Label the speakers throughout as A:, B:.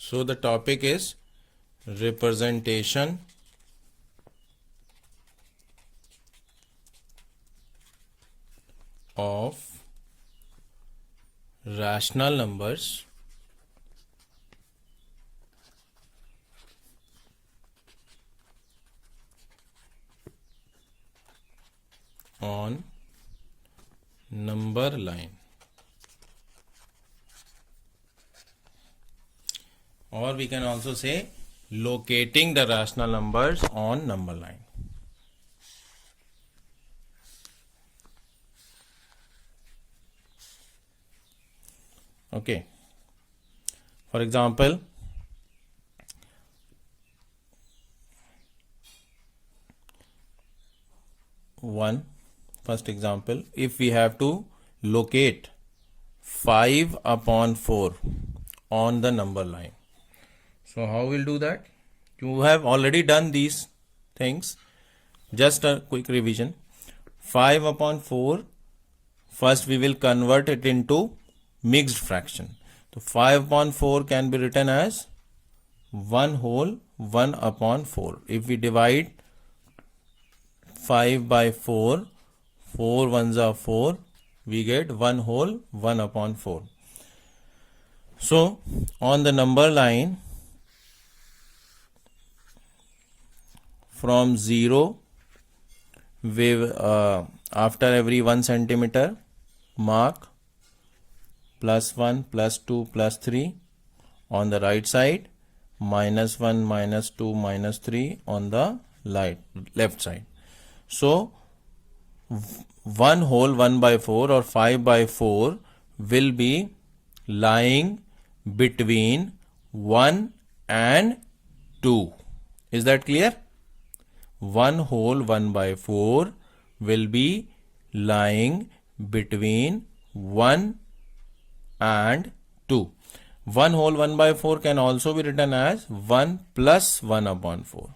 A: So the topic is representation of rational numbers on number line, or we can also say locating the rational numbers on number line. Okay, for example, first example, if we have to locate 5 upon 4 on the number line, so how we'll do that? You have already done these things. Just a quick revision. 5 upon 4, first we will convert it into mixed fraction. So 5 upon 4 can be written as 1 whole 1 upon 4. If we divide 5 by 4, 4 ones are 4, we get 1 whole 1 upon 4. So on the number line, from 0, we after every 1 centimeter mark +1, +2, +3 on the right side, -1, -2, -3 on the left side. So 1 whole 1 by 4 or 5 by 4 will be lying between 1 and 2. Is that clear? 1 whole 1 by 4 will be lying between 1 and 2. 1 whole 1 by 4 can also be written as 1 plus 1 upon 4.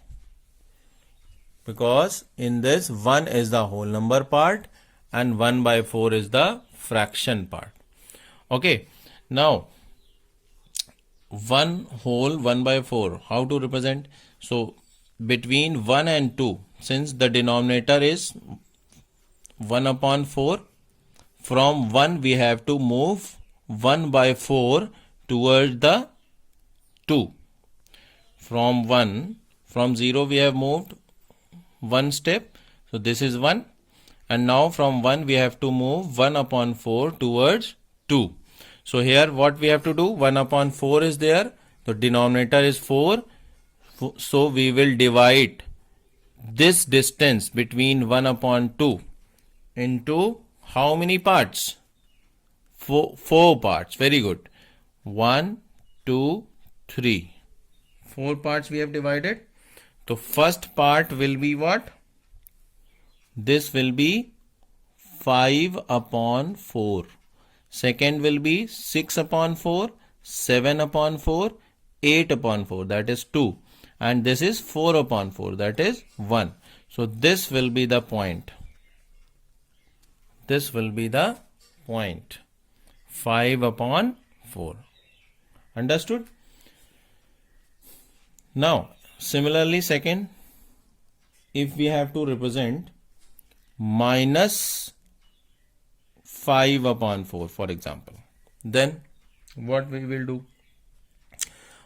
A: Because in this 1 is the whole number part and 1 by 4 is the fraction part. Okay, now 1 whole 1 by 4, how to represent? So between 1 and 2, since the denominator is 1 upon 4, from 1 we have to move 1 by 4 towards the 2. From 0 we have moved 1 step, so this is 1, and now from 1 we have to move 1 upon 4 towards 2. So here what we have to do, 1 upon 4 is there, the denominator is 4, so we will divide this distance between 1 upon 2 into how many parts? 4 parts. Very good. 1, 2, 3. 4 parts we have divided. So first part will be what? This will be 5 upon 4. Second will be 6 upon 4, 7 upon 4, 8 upon 4, that is 2. And this is 4 upon 4, that is 1. So this will be the point. This will be the point. 5 upon 4. Understood? Now, similarly, second, if we have to represent minus 5 upon 4, for example, then what we will do?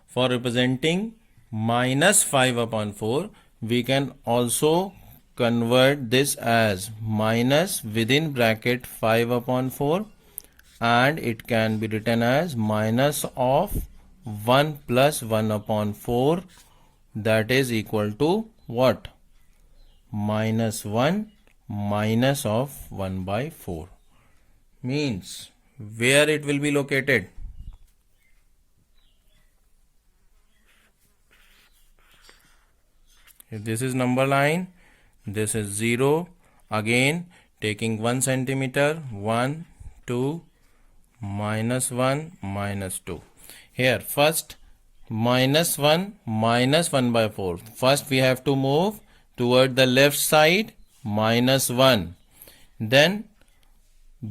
A: For representing minus 5 upon 4, we can also convert this as minus within bracket 5 upon 4, and it can be written as minus of 1 plus 1 upon 4, that is equal to what? Minus 1 minus of 1 by 4. Means where it will be located? If this is number line, this is 0. Again, taking 1 centimeter, 1, 2, minus 1, minus 2. Here, first, minus 1 minus 1 by 4. First, we have to move toward the left side, minus 1. Then,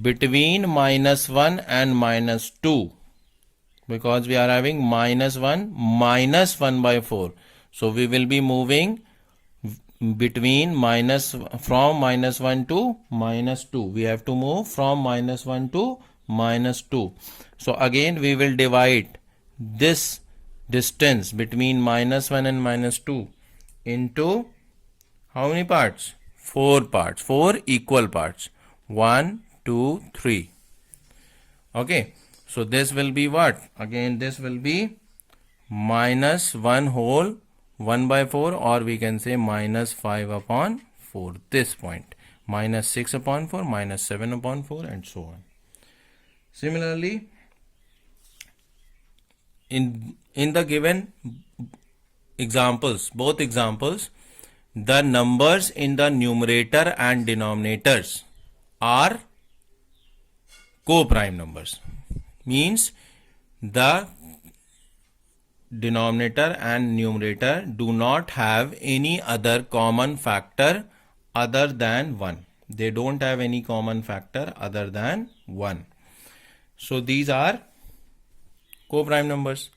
A: between minus 1 and minus 2, because we are having minus 1 minus 1 by 4. So we will be moving between from minus 1 to minus 2. We have to move from minus 1 to minus 2. So again we will divide this distance between minus 1 and minus 2 into how many parts? 4 parts, 4 equal parts. 1, 2, 3. Okay, so this will be what? Again this will be minus 1 whole 1 by 4, or we can say minus 5 upon 4, this point. Minus 6 upon 4, minus 7 upon 4, and so on. Similarly, in the given examples, both examples, the numbers in the numerator and denominators are co-prime numbers. Means the denominator and numerator do not have any other common factor other than 1. They don't have any common factor other than 1. So these are co-prime numbers.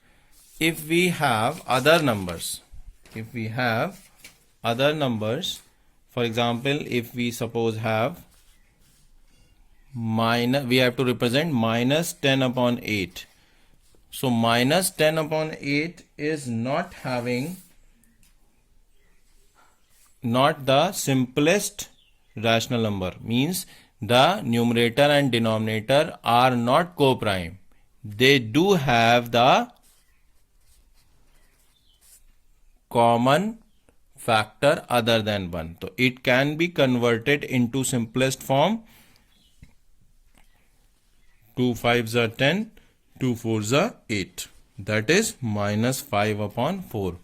A: If we have other numbers, for example, if we suppose have we have to represent minus 10 upon 8. So minus 10 upon 8 is not the simplest rational number. Means the numerator and denominator are not co-prime. They do have the common factor other than 1. So it can be converted into simplest form. 2 5s are 10, 2 4s are 8. That is minus 5 upon 4.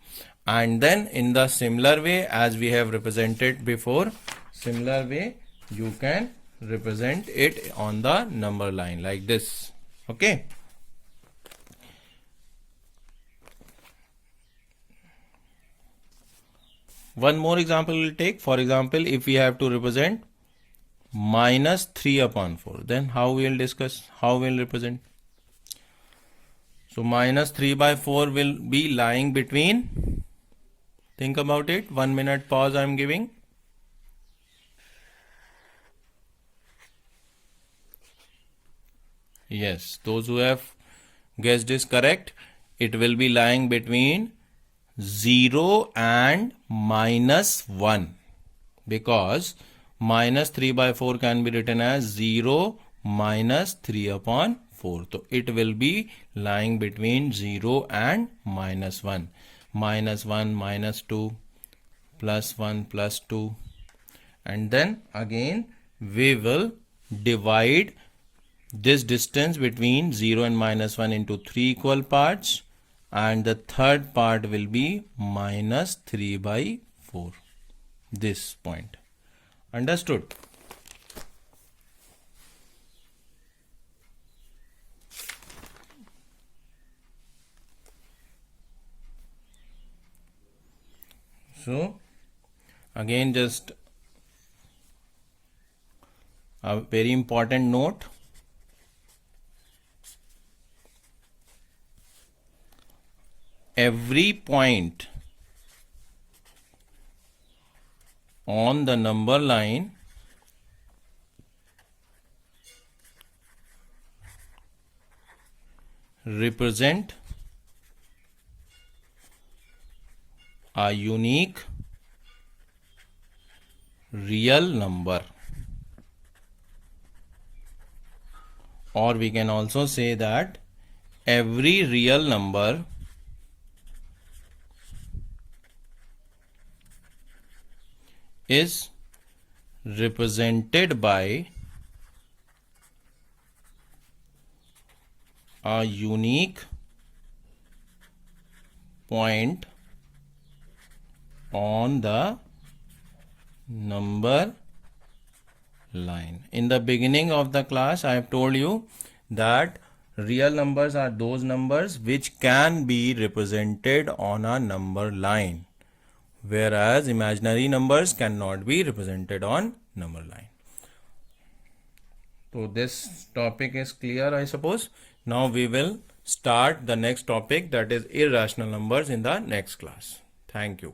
A: And then in the similar way as we have represented before, similar way you can represent it on the number line like this. Okay. One more example we'll take. For example, if we have to represent minus 3 upon 4, then how we'll discuss, how we'll represent. So minus 3 by 4 will be lying between, think about it, 1 minute pause I am giving. Yes, those who have guessed is correct. It will be lying between 0 and minus 1, because minus 3 by 4 can be written as 0 minus 3 upon 4. So it will be lying between 0 and minus 1. Minus 1, minus 2, plus 1, plus 2. And then again we will divide this distance between 0 and minus 1 into 3 equal parts. And the third part will be minus 3 by 4. This point. Understood? So again, just a very important note. Every point on the number line represent a unique real number, or we can also say that every real number is represented by a unique point on the number line. In the beginning of the class, I have told you that real numbers are those numbers which can be represented on a number line, whereas imaginary numbers cannot be represented on number line. So this topic is clear, I suppose. Now we will start the next topic, that is irrational numbers, in the next class. Thank you.